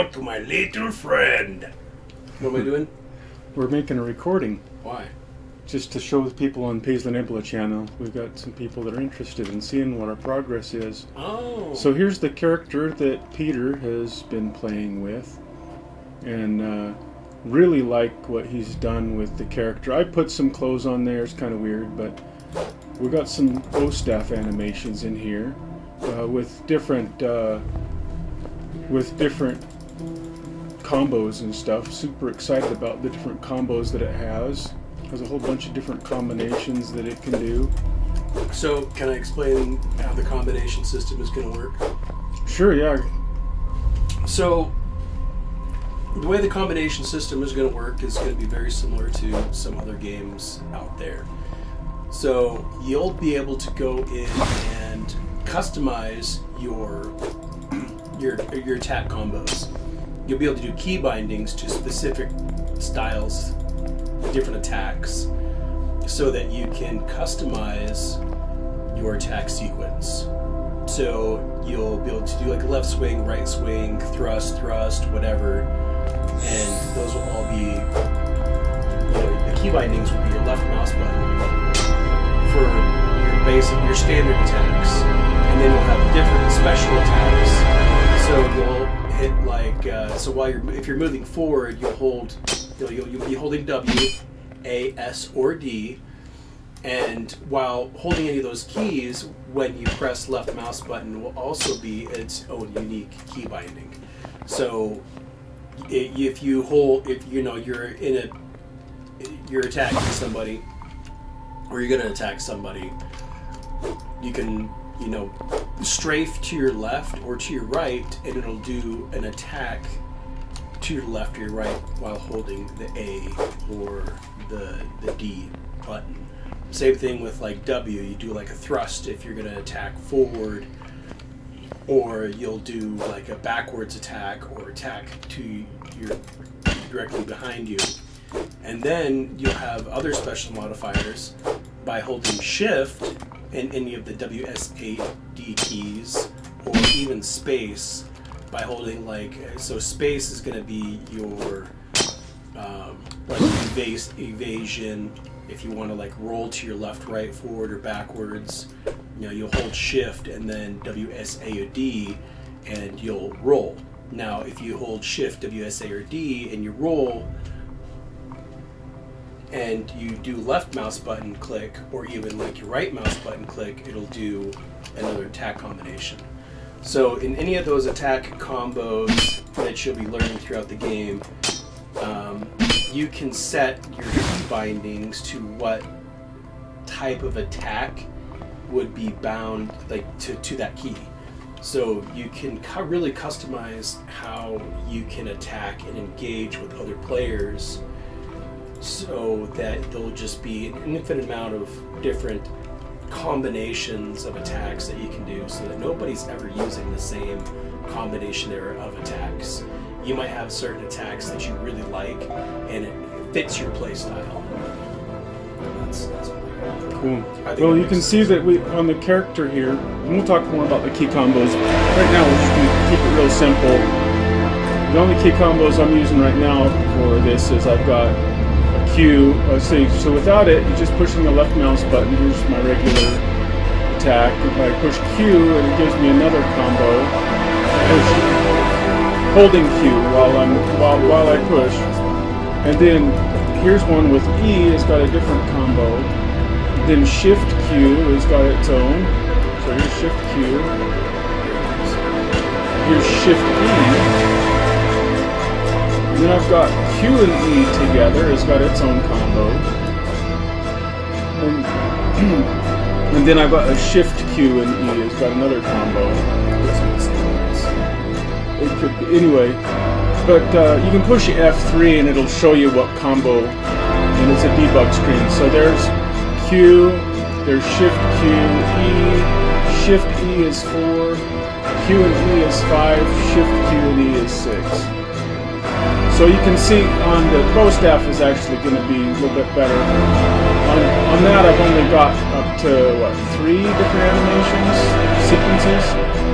talk to my little friend. What am I doing? We're making a recording. Why? Just to show the people on Paisley Nebula channel. We've got some people that are interested in seeing what our progress is. Oh. So here's the character that Peter has been playing with. And really like what he's done with the character. I put some clothes on there. It's kind of weird, but we got some O-staff animations in here with different combos and stuff. Super excited about the different combos that it has. Has a whole bunch of different combinations that it can do. So, can I explain how the combination system is going to work? Sure, yeah. So, the way the combination system is going to work is going to be very similar to some other games out there. So, you'll be able to go in and customize your attack combos. You'll be able to do key bindings to specific styles, different attacks, so that you can customize your attack sequence. So you'll be able to do like a left swing, right swing, thrust, whatever, and those will all be, the key bindings will be your left mouse button for your standard attacks, and then you'll have different special attacks. So you'll hit if you're moving forward, you'll be holding W, A, S, or D, and while holding any of those keys, when you press left mouse button, will also be its own unique key binding. So if you're attacking somebody, or you're going to attack somebody, you can strafe to your left or to your right, and it'll do an attack to your left or your right while holding the A or the D button. Same thing with like W. You do like a thrust if you're going to attack forward, or you'll do like a backwards attack or attack to your directly behind you. And then you'll have other special modifiers by holding Shift and any of the WSAD keys, or even space by holding so space is going to be your evasion. If you want to roll to your left, right, forward, or backwards, you'll hold Shift and then WSAD and you'll roll. Now, if you hold Shift, WSA, or D and you roll, and you do left mouse button click, or even your right mouse button click, it'll do another attack combination. So in any of those attack combos that you'll be learning throughout the game, you can set your key bindings to what type of attack would be bound to that key. So you can really customize how you can attack and engage with other players, so that there'll just be an infinite amount of different combinations of attacks that you can do, so that nobody's ever using the same combination of attacks. You might have certain attacks that you really like, and it fits your playstyle. That's cool. Well, you can see that on the character here, and we'll talk more about the key combos. Right now, we're just going to keep it real simple. The only key combos I'm using right now for this is I've got Q. So without it, you're just pushing the left mouse button. Here's my regular attack. If I push Q, and it gives me another combo. Holding Q while I push, and then here's one with E. It's got a different combo. Then Shift Q has got its own. So here's Shift Q. Here's Shift E. And then I've got Q and E together. It's got its own combo. And then I've got a Shift Q and E. It's got another combo. It could be, anyway. But you can push F3 and it'll show you what combo. And it's a debug screen. So there's Q. There's Shift Q, E. Shift E is 4. Q and E is 5. Shift Q and E is 6. So you can see on the bow staff is actually going to be a little bit better. On that, I've only got up to 3 different animations, sequences.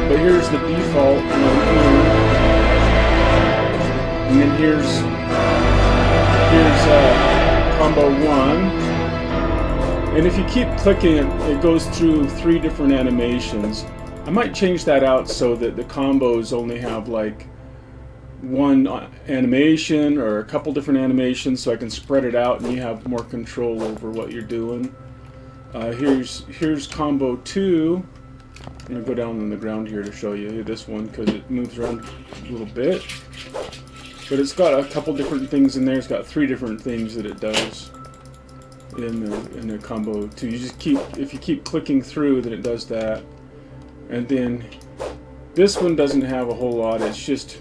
But here's the default. and here's combo 1. And if you keep clicking, it goes through 3 different animations. I might change that out so that the combos only have like one animation or a couple different animations, so I can spread it out and you have more control over what you're doing. Here's combo 2. I'm going to go down on the ground here to show you this one because it moves around a little bit. But it's got a couple different things in there. It's got 3 different things that it does in the combo 2. You just if you keep clicking through, then it does that. And then this one doesn't have a whole lot. It's just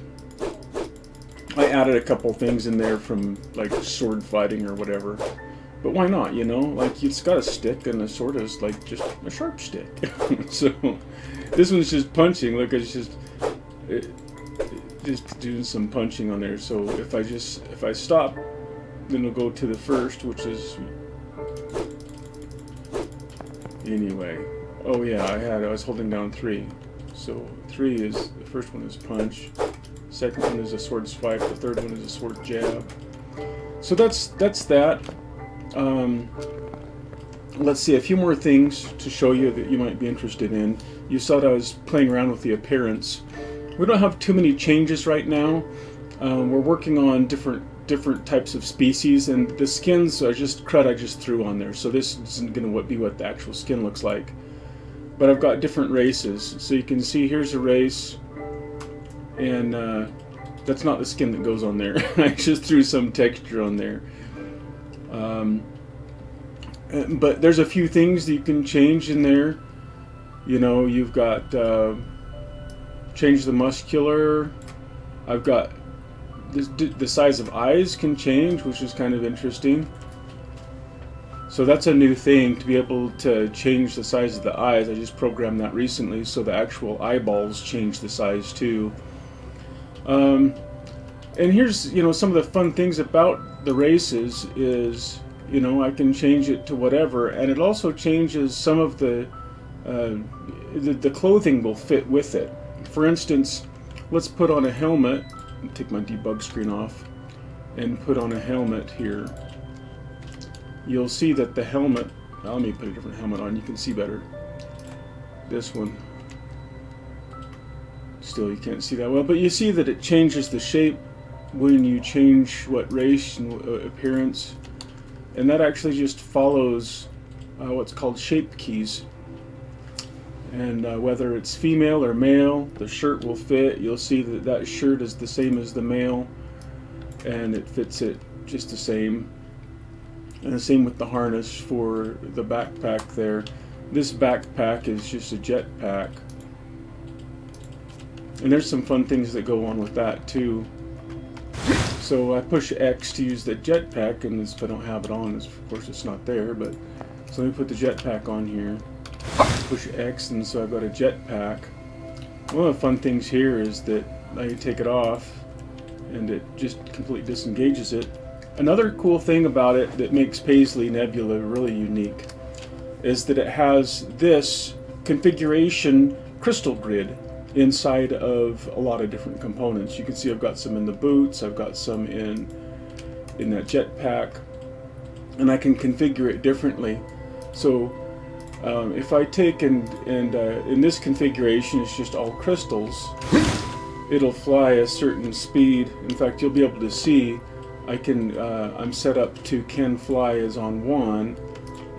I added a couple things in there from like sword fighting or whatever. But why not, you know? Like, it's got a stick and the sword is like just a sharp stick. So this one's just punching. Look, it's just doing some punching on there. So if I stop, then we'll go to the first, which is anyway. Oh yeah, I was holding down 3. So 3 is the first one is punch. Second one is a sword swipe. The third one is a sword jab. So that's that. Let's see, a few more things to show you that you might be interested in. You saw that I was playing around with the appearance. We don't have too many changes right now. We're working on different types of species, and the skins are just crud I just threw on there. So this isn't going to be what the actual skin looks like. But I've got different races. So you can see here's a race, and that's not the skin that goes on there. I just threw some texture on there. But there's a few things that you can change in there. You know, you've got change the muscular. I've got the size of eyes can change, which is kind of interesting. So that's a new thing, to be able to change the size of the eyes. I just programmed that recently, so the actual eyeballs change the size too. And here's, you know, some of the fun things about the races is, you know, I can change it to whatever, and it also changes some of the clothing will fit with it. For instance, let's put on a helmet. Take my debug screen off and put on a helmet here. You'll see that the helmet, let me put a different helmet on, you can see better. This one. Still you can't see that well, but you see that it changes the shape when you change what race and appearance. And that actually just follows what's called shape keys. And whether it's female or male, the shirt will fit. You'll see that that shirt is the same as the male, and it fits it just the same. And the same with the harness for the backpack there. This backpack is just a jetpack. And there's some fun things that go on with that too. So I push X to use the jetpack, and if I don't have it on, of course it's not there, but so let me put the jetpack on here. Push X, and so I've got a jetpack. One of the fun things here is that now you take it off and it just completely disengages it. Another cool thing about it that makes Paisley Nebula really unique is that it has this configuration crystal grid inside of a lot of different components. You can see I've got some in the boots, I've got some in that jetpack, and I can configure it differently. So if I take and in this configuration it's just all crystals, it'll fly a certain speed. In fact, you'll be able to see I'm set up to can fly is on 1,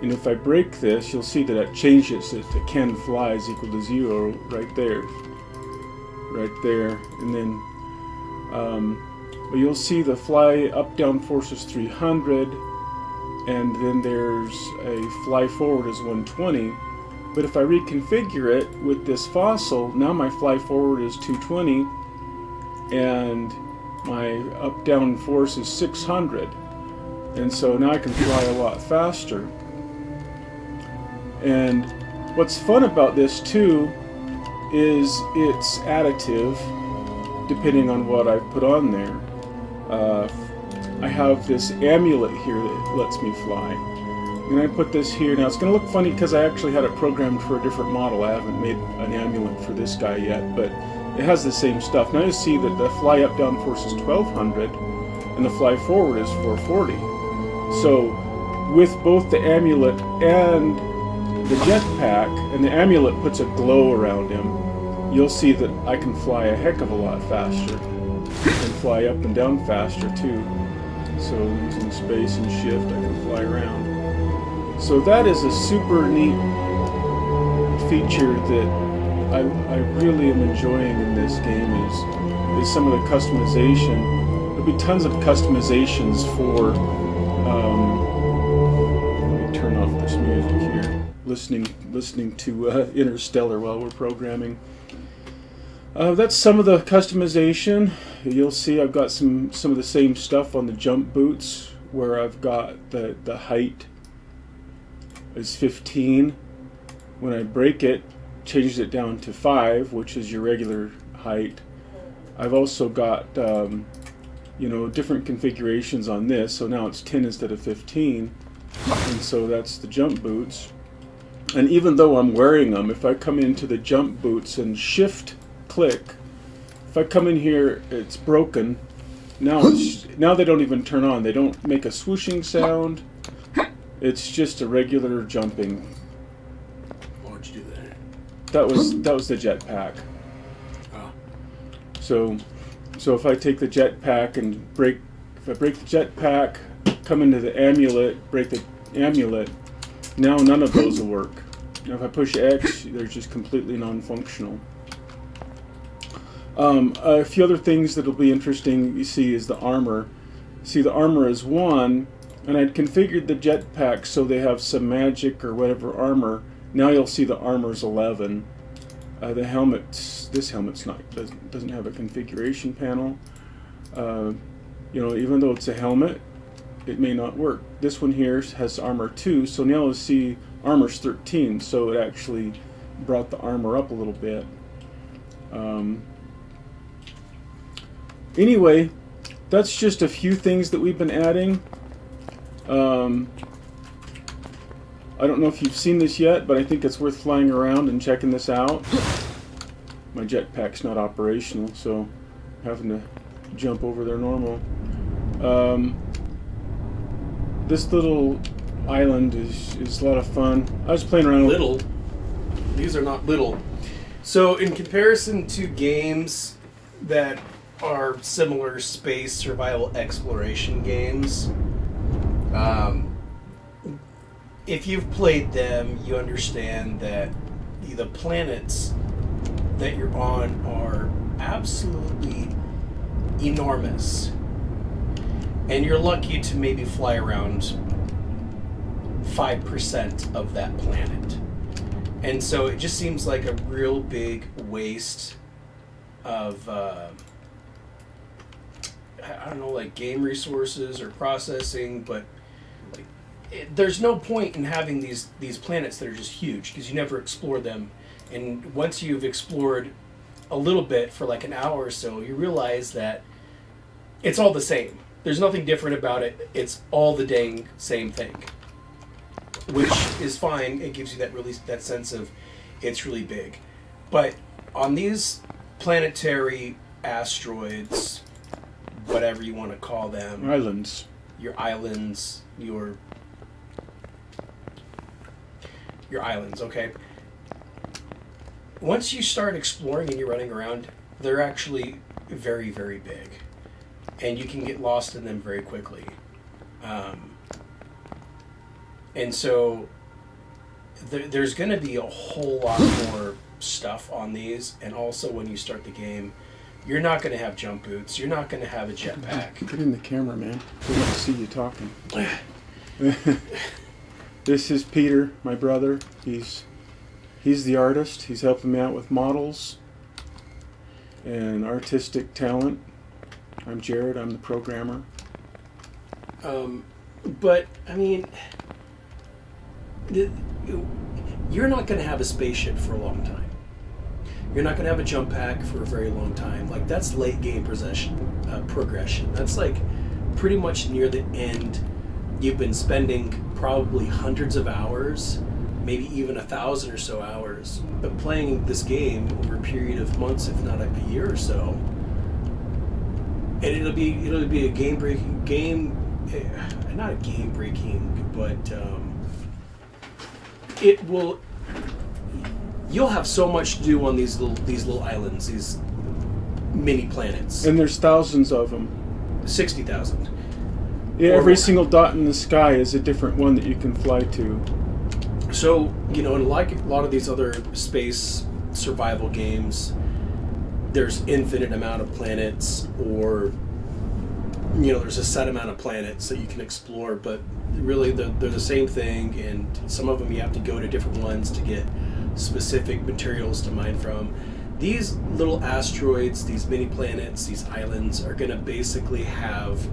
and if I break this, you'll see that it changes it to can fly is equal to 0 right there. And then you'll see the fly up down force is 300, and then there's a fly forward is 120. But if I reconfigure it with this fossil, now my fly forward is 220 and my up down force is 600, and so now I can fly a lot faster. And what's fun about this too is it's additive depending on what I've put on there. I have this amulet here that lets me fly, and I put this here. Now it's going to look funny because I actually had it programmed for a different model. I haven't made an amulet for this guy yet, but it has the same stuff. Now you see that the fly up down force is 1200 and the fly forward is 440. So with both the amulet and the jetpack, and the amulet puts a glow around him, you'll see that I can fly a heck of a lot faster and fly up and down faster too. So using space and shift, I can fly around. So that is a super neat feature that I really am enjoying in this game is some of the customization. There'll be tons of customizations for let me turn off this music here. Listening to Interstellar while we're programming. That's some of the customization. You'll see I've got some of the same stuff on the jump boots, where I've got the height is 15. When I break it, changes it down to 5, which is your regular height. I've also got different configurations on this, so now it's 10 instead of 15, and so that's the jump boots. And even though I'm wearing them, if I come into the jump boots and shift click, if I come in here, it's broken. Now they don't even turn on. They don't make a swooshing sound. It's just a regular jumping. Why would you do that? That was the jetpack. Oh. So if I take the jetpack and if I break the jetpack, come into the amulet, break the amulet, now none of those will work. Now if I push X, they're just completely non-functional. A few other things that'll be interesting you see is the armor. See, the armor is 1, and I'd configured the jetpack so they have some magic or whatever armor. Now you'll see the armor's 11. The helmet's, this helmet's doesn't have a configuration panel. Even though it's a helmet, it may not work. This one here has armor 2, so now you'll see armor's 13, so it actually brought the armor up a little bit. Anyway, that's just a few things that we've been adding. I don't know if you've seen this yet, but I think it's worth flying around and checking this out. My jetpack's not operational, so I'm having to jump over there normal. This little island is a lot of fun. I was playing around Little? These are not little. So in comparison to games that are similar space survival exploration games, if you've played them, you understand that the planets that you're on are absolutely enormous. And you're lucky to maybe fly around 5% of that planet. And so it just seems like a real big waste of game resources or processing, but there's no point in having these planets that are just huge because you never explore them. And once you've explored a little bit for like an hour or so, you realize that it's all the same. There's nothing different about it. It's all the dang same thing, which is fine. It gives you that sense of it's really big. But on these planetary asteroids, whatever you want to call them, islands, your islands, your islands, okay? Once you start exploring and you're running around, they're actually very, very big. And you can get lost in them very quickly. And so there's going to be a whole lot more stuff on these. And also when you start the game, you're not going to have jump boots. You're not going to have a jetpack. Get in the camera, man. We want to see you talking. This is Peter, my brother. He's the artist. He's helping me out with models and artistic talent. I'm Jared. I'm the programmer. But, I mean, you're not going to have a spaceship for a long time. You're not going to have a jump pack for a very long time. Like, that's late game progression. That's like pretty much near the end. You've been spending probably hundreds of hours maybe even 1,000 or so hours. But playing this game over a period of months, if not a year or so, and it'll be a not a game breaking, but you'll have so much to do on these little islands, these mini planets. And there's thousands of them. 60,000. Yeah, every single dot in the sky is a different one that you can fly to. So, and like a lot of these other space survival games, there's infinite amount of planets, or there's a set amount of planets that you can explore, but really they're the same thing, and some of them you have to go to different ones to get specific materials to mine from. These little asteroids, these mini planets, these islands are going to basically have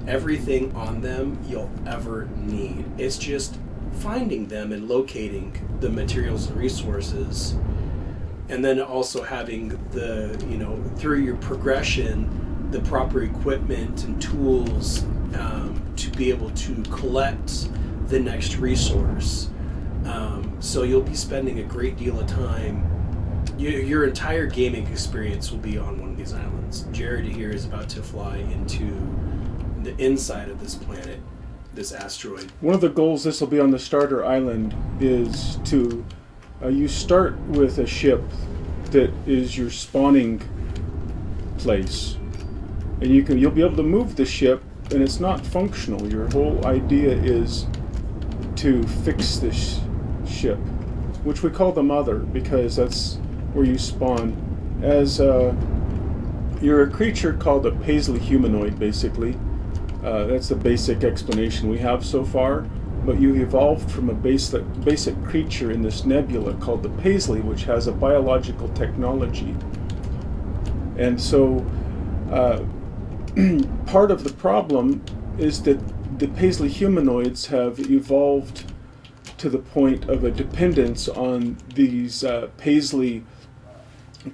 everything on them you'll ever need. It's just finding them and locating the materials and resources, and then also having through your progression, the proper equipment and tools to be able to collect the next resource. So you'll be spending a great deal of time. Your entire gaming experience will be on one of these islands. Jared here is about to fly into the inside of this planet, this asteroid. One of the goals, this will be on the starter island, is to you start with a ship that is your spawning place, and you'll be able to move the ship, and it's not functional. Your whole idea is to fix this ship, which we call the mother, because that's where you spawn. As you're a creature called a Paisley humanoid, basically. That's the basic explanation we have so far. But you evolved from a basic creature in this nebula called the Paisley, which has a biological technology. And so part of the problem is that the Paisley humanoids have evolved to the point of a dependence on these Paisley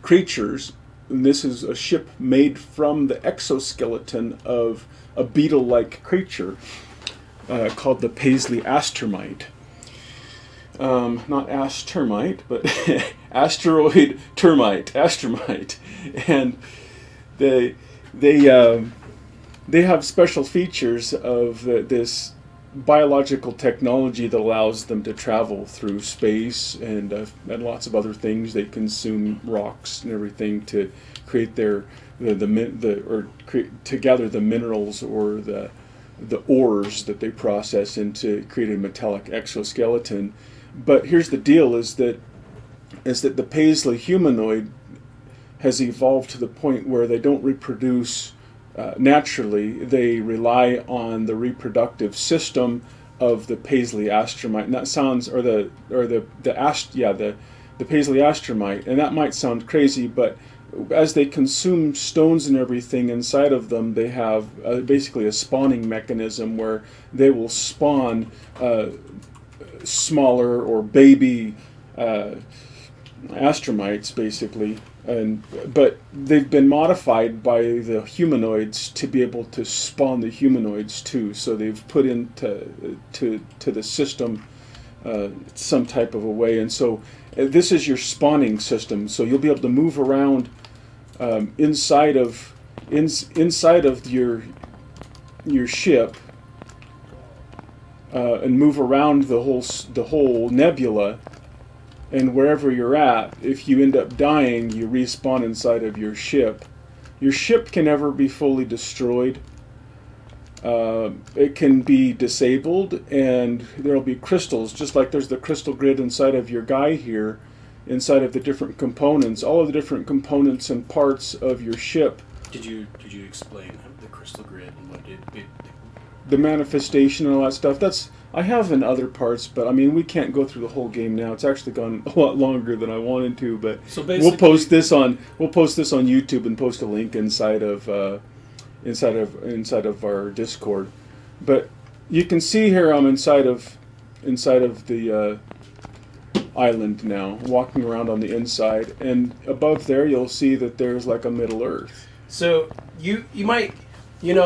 creatures. And this is a ship made from the exoskeleton of a beetle-like creature called the Paisley astermite. Not astermite, but asteroid termite, astermite. And they have special features of this biological technology that allows them to travel through space and lots of other things. They consume rocks and everything to create to gather the minerals or the ores that they process into create a metallic exoskeleton. But here's the deal: is that the Paisley humanoid has evolved to the point where they don't reproduce naturally. They rely on the reproductive system of the Paisley astermite, and that sounds the Paisley astermite, and that might sound crazy, but as they consume stones and everything inside of them, they have basically a spawning mechanism where they will spawn smaller or baby astermites, basically. But they've been modified by the humanoids to be able to spawn the humanoids too. So they've put into the system some type of a way, and so this is your spawning system. So you'll be able to move around inside of your ship and move around the whole nebula. And wherever you're at, if you end up dying, you respawn inside of your ship. Your ship can never be fully destroyed. It can be disabled, and there'll be crystals, just like there's the crystal grid inside of your guy here, inside of the different components, all of the different components and parts of your ship. Did you explain the crystal grid and what it the manifestation and all that stuff? I have in other parts, but I mean, we can't go through the whole game now. It's actually gone a lot longer than I wanted to, but so we'll post this on YouTube and post a link inside of our Discord. But you can see here I'm inside of the island now, walking around on the inside, and above there you'll see that there's like a Middle Earth. So you might.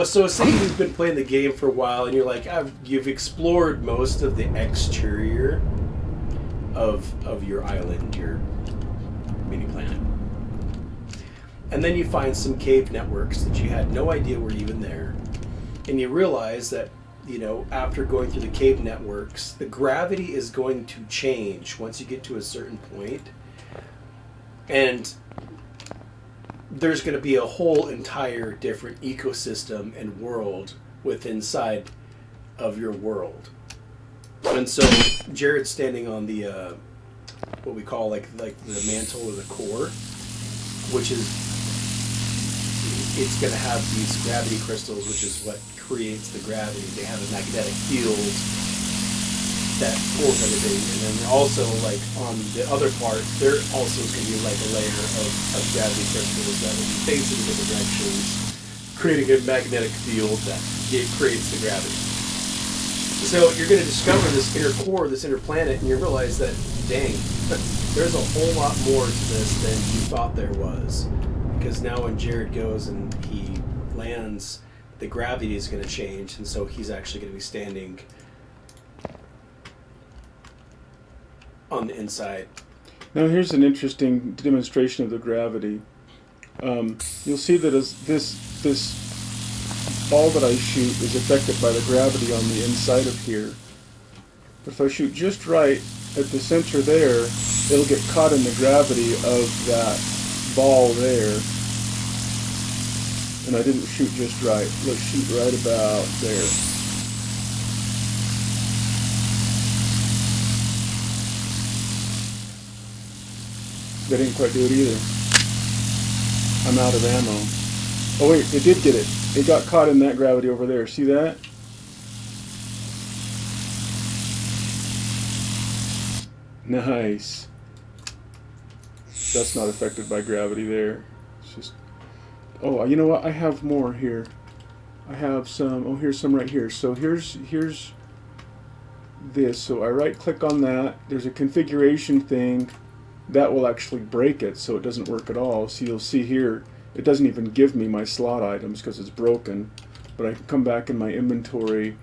So say you've been playing the game for a while and you're like, you've explored most of the exterior. of your island, your mini planet. And then you find some cave networks that you had no idea were even there. And you realize that, you know, after going through the cave networks, the gravity is going to change once you get to a certain point. And there's going to be a whole entire different ecosystem and world inside of your world. And so Jared's standing on the what we call like the mantle or the core, which is, it's going to have these gravity crystals, which is what creates the gravity. They have a magnetic field that pulls everything, and then also like on the other part, there also is going to be like a layer of gravity crystals that will be facing different directions, creating a magnetic field that creates the gravity. So you're going to discover this inner core, this inner planet, and you realize that, dang, there's a whole lot more to this than you thought there was. Because now when Jared goes and he lands, the gravity is going to change, and so he's actually going to be standing on the inside. Now here's an interesting demonstration of the gravity. You'll see that as this ball that I shoot is affected by the gravity on the inside of here. But if I shoot just right at the center there, it'll get caught in the gravity of that ball there. And I didn't shoot just right. Let's shoot right about there. That didn't quite do it either. I'm out of ammo. Oh wait, it did get it. It got caught in that gravity over there. See that? Nice. That's not affected by gravity there. It's just... Oh, you know what? I have more here. I have some... Oh, here's some right here. So here's this. So I right-click on that. There's a configuration thing. That will actually break it, so it doesn't work at all. So you'll see here, it doesn't even give me my slot items because it's broken. But I can come back in my inventory,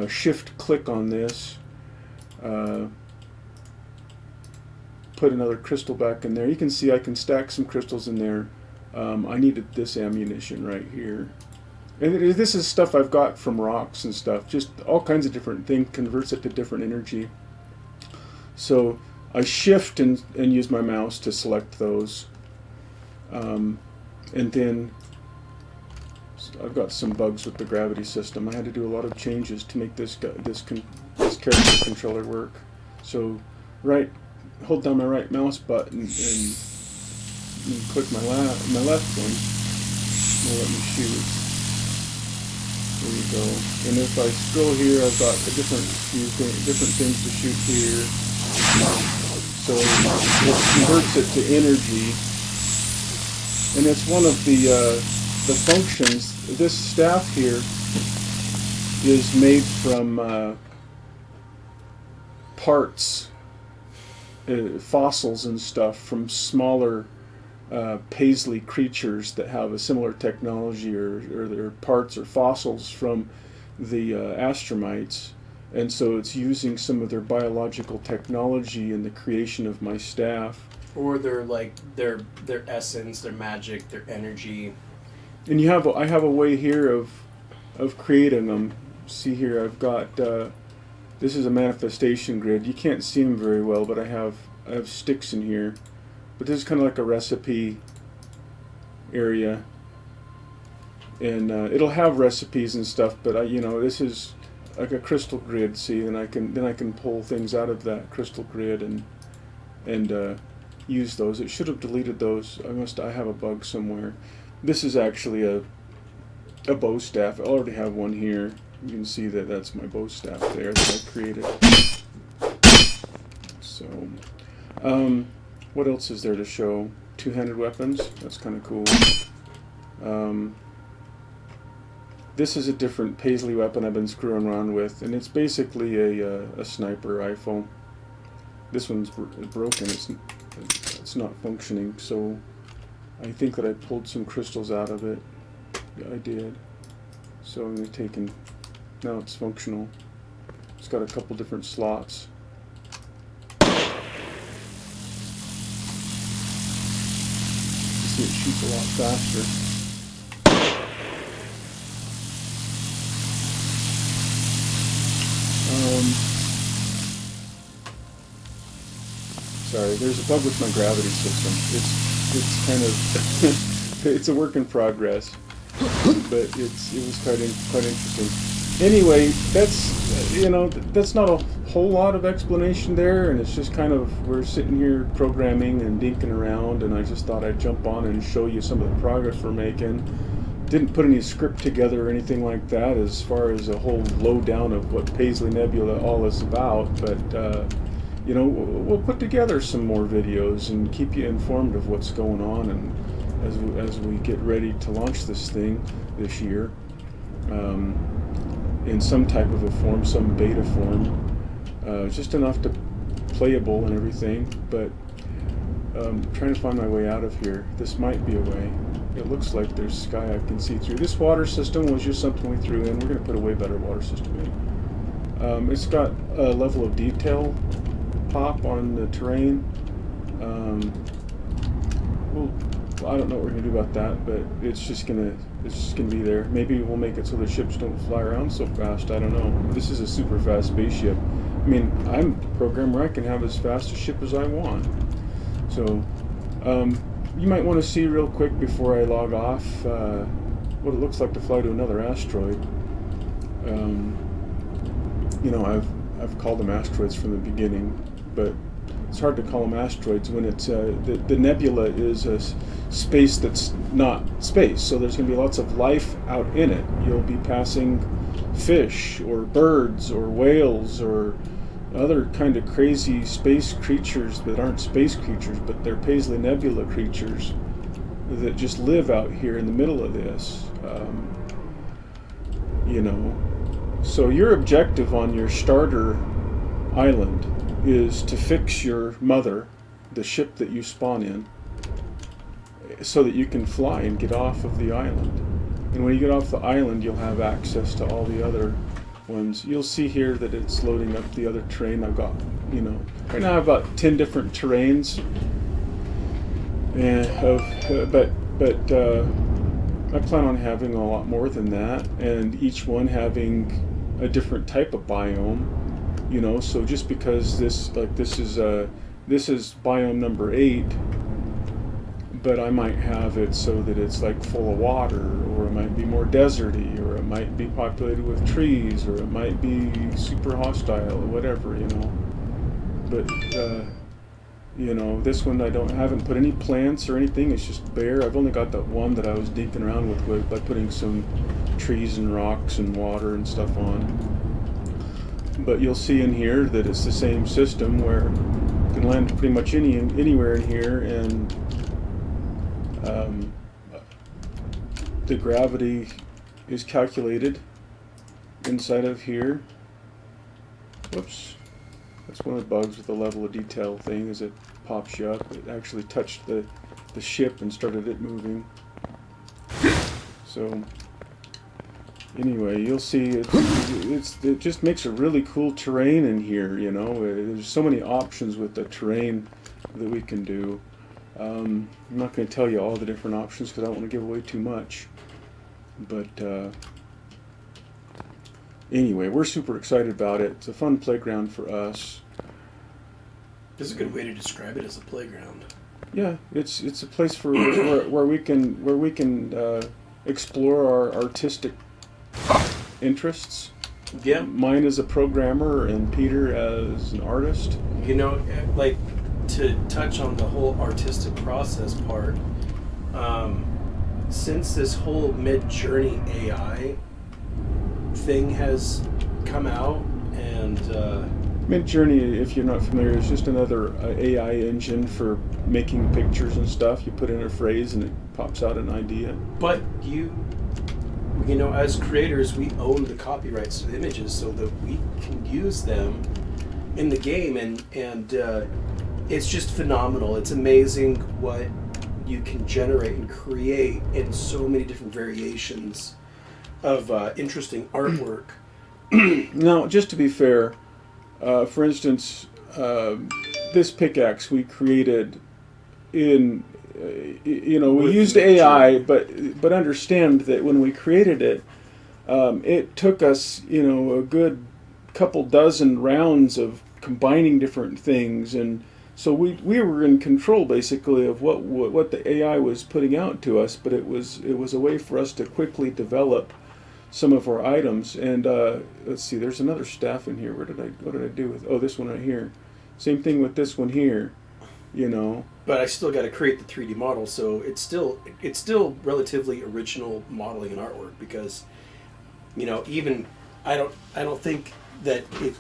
shift-click on this, put another crystal back in there. You can see I can stack some crystals in there. I needed this ammunition right here. And this is stuff I've got from rocks and stuff. Just all kinds of different things, converts it to different energy. So I shift and use my mouse to select those. And then I've got some bugs with the gravity system. I had to do a lot of changes to make this character controller work. So hold down my right mouse button and click my left one. It'll let me shoot. There you go. And if I scroll here, I've got a different things to shoot here. So it converts it to energy, and it's one of the functions. This staff here is made from parts, fossils and stuff from smaller Paisley creatures that have a similar technology, or their parts or fossils from the astromites. And so it's using some of their biological technology in the creation of my staff. Or their essence, their magic, their energy. And I have a way here of creating them. See here, I've got this is a manifestation grid. You can't see them very well, but I have sticks in here. But this is kind of like a recipe area, and it'll have recipes and stuff. But this is like a crystal grid. See, and I can pull things out of that crystal grid and use those. It should have deleted those. I have a bug somewhere. This is actually a bow staff. I already have one here. You can see that's my bow staff there that I created. So, what else is there to show? Two-handed weapons. That's kind of cool. This is a different Paisley weapon I've been screwing around with, and it's basically a sniper rifle. This one's broken. It's not functioning, so I think that I pulled some crystals out of it. Yeah, I did. So I'm going to take and now it's functional. It's got a couple different slots. a lot faster. Sorry, there's a bug with my gravity system. It's kind of it's a work in progress, but it was quite interesting. Anyway, that's that's not a whole lot of explanation there, and it's just kind of we're sitting here programming and dinking around, and I just thought I'd jump on and show you some of the progress we're making. Didn't put any script together or anything like that as far as a whole lowdown of what Paisley Nebula all is about, but we'll put together some more videos and keep you informed of what's going on, and as we get ready to launch this thing this year. In some type of a form, some beta form, just enough to playable and everything, but trying to find my way out of here. This might be a way. It looks like there's sky I can see through. This water system was just something we threw in. We're going to put a way better water system in. It's got a level of detail pop on the terrain. Well, I don't know what we're going to do about that, but it's just gonna be there. Maybe we'll make it so the ships don't fly around so fast. I don't know. This is a super fast spaceship. I mean, I'm a programmer. I can have as fast a ship as I want. So, you might want to see real quick before I log off what it looks like to fly to another asteroid. I've called them asteroids from the beginning, but it's hard to call them asteroids when it's the nebula is a space that's not space, so there's going to be lots of life out in it. You'll be passing fish or birds or whales or other kind of crazy space creatures that aren't space creatures, but they're Paisley Nebula creatures that just live out here in the middle of this. So your objective on your starter island is to fix your mother, the ship that you spawn in, so that you can fly and get off of the island. And when you get off the island, you'll have access to all the other ones. You'll see here that it's loading up the other terrain. I've got, right now I have about 10 different terrains, and but I plan on having a lot more than that, and each one having a different type of biome. So just because this is biome number 8, but I might have it so that it's like full of water, or it might be more deserty, or it might be populated with trees, or it might be super hostile, or whatever, But this one I haven't put any plants or anything. It's just bare. I've only got that one that I was dinking around with by putting some trees and rocks and water and stuff on. But you'll see in here that it's the same system where you can land pretty much anywhere in here, and the gravity is calculated inside of here. Whoops. That's one of the bugs with the level of detail thing, is it pops you up. It actually touched the ship and started it moving. So anyway, you'll see it just makes a really cool terrain in here, There's so many options with the terrain that we can do. I'm not going to tell you all the different options because I don't want to give away too much. But anyway, we're super excited about it. It's a fun playground for us. This is a good way to describe it, as a playground. Yeah, it's a place for where we can explore our artistic interests. Yeah. Mine as a programmer and Peter as an artist. Like, to touch on the whole artistic process part, since this whole Mid-Journey AI thing has come out, and Mid-Journey, if you're not familiar, is just another AI engine for making pictures and stuff. You put in a phrase and it pops out an idea. But as creators, we own the copyrights to the images so that we can use them in the game, and it's just phenomenal. It's amazing what you can generate and create in so many different variations of interesting artwork. Now, just to be fair, for instance, this pickaxe we created in we With used the AI, journey. but understand that when we created it, it took us, a good couple dozen rounds of combining different things, and so we were in control basically of what the AI was putting out to us. But it was a way for us to quickly develop some of our items. And let's see, there's another staff in here. What did I do with? Oh, this one right here. Same thing with this one here. But I still got to create the 3D model, so it's still relatively original modeling and artwork, because even I don't think that it.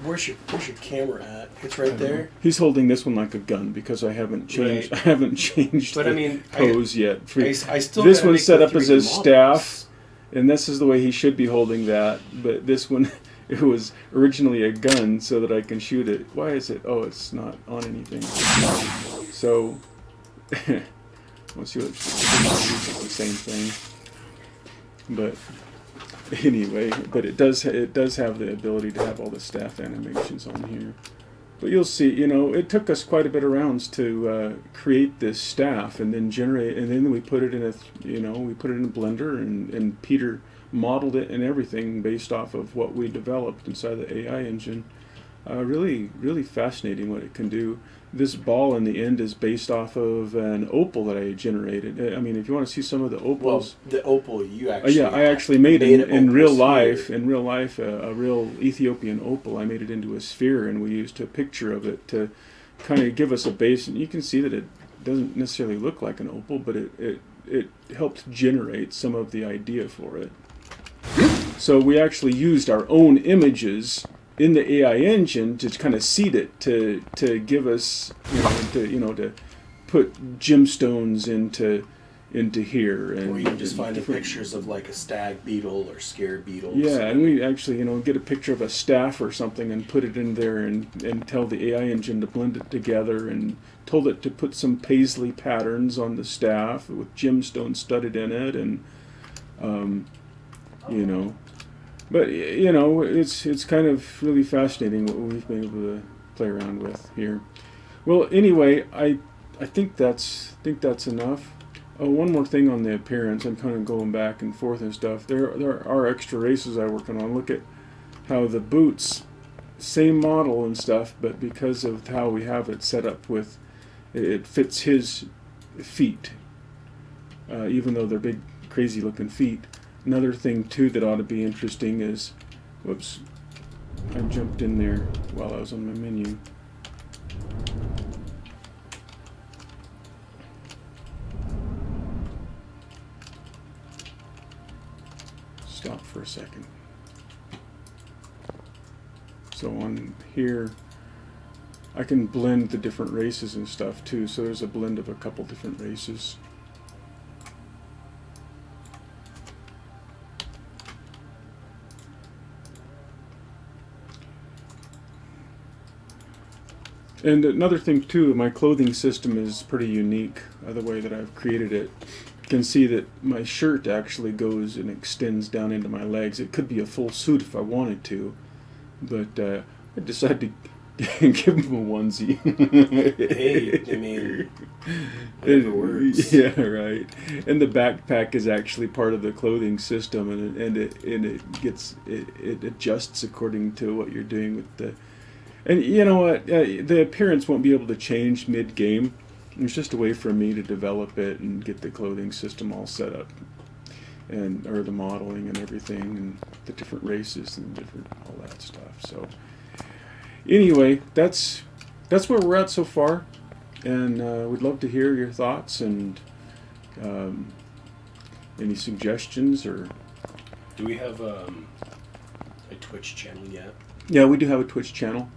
Where's your camera at? It's right there. He's holding this one like a gun because I haven't changed. Right. I haven't changed But the pose yet. I still This gotta one's make set the up as 3D his models. staff, and this is the way he should be holding that. But this one, it was originally a gun so that I can shoot it. Why is it? Oh, it's not on anything. So, let's see what it's the same thing. But anyway, but it does have the ability to have all the staff animations on here. But you'll see, it took us quite a bit of rounds to create this staff, and then generate, and then we put it in we put it in a blender, and Peter modeled it and everything based off of what we developed inside the AI engine. Really, really fascinating what it can do. This ball in the end is based off of an opal that I generated. I mean, if you want to see some of the opals. Well, the opal you actually. Yeah, I actually made it in real life. Sphere. In real life, a real Ethiopian opal. I made it into a sphere, and we used a picture of it to kind of give us a base. And you can see that it doesn't necessarily look like an opal, but it helped generate some of the idea for it. So we actually used our own images in the AI engine to kind of seed it to give us to put gemstones into here, and Or you can just find the pictures of like a stag beetle or scared beetles. Yeah, and we actually get a picture of a staff or something and put it in there, and tell the AI engine to blend it together, and told it to put some paisley patterns on the staff with gemstones studded in it, and But it's kind of really fascinating what we've been able to play around with here. Well, anyway, I think that's enough. One more thing on the appearance. I'm kind of going back and forth and stuff. There are extra races I'm working on. Look at how the boots, same model and stuff, but because of how we have it set up with, it fits his feet, even though they're big, crazy looking feet. Another thing too that ought to be interesting is, whoops, I jumped in there while I was on my menu. Stop for a second. So on here, I can blend the different races and stuff too. So there's a blend of a couple different races. And another thing too, my clothing system is pretty unique, the way that I've created it. You can see that my shirt actually goes and extends down into my legs. It could be a full suit if I wanted to, but I decided to give him a onesie. Hey, I mean, whatever works. Yeah, right. And the backpack is actually part of the clothing system, and it adjusts according to what you're doing with the. And you know what? The appearance won't be able to change mid-game. It's just a way for me to develop it and get the clothing system all set up, or the modeling and everything, and the different races and all that stuff. So anyway, that's where we're at so far, and we'd love to hear your thoughts and any suggestions or. Do we have a Twitch channel yet? Yeah, we do have a Twitch channel.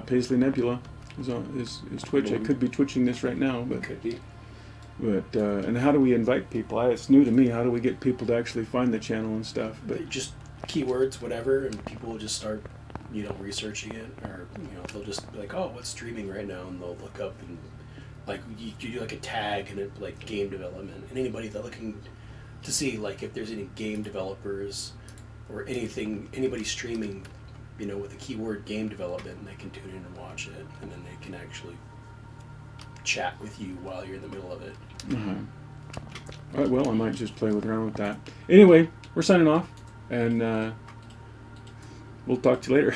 Paisley Nebula is Twitch. I could be twitching this right now, but could be. But and how do we invite people? It's new to me. How do we get people to actually find the channel and stuff? But just keywords, whatever, and people will just start, researching it, or they'll just be like, oh, what's streaming right now, and they'll look up and like you do like a tag and it like game development, and anybody that's looking to see like if there's any game developers or anybody streaming. With the keyword game development, and they can tune in and watch it, and then they can actually chat with you while you're in the middle of it. All right, well, I might just play around with that. Anyway, we're signing off, and we'll talk to you later.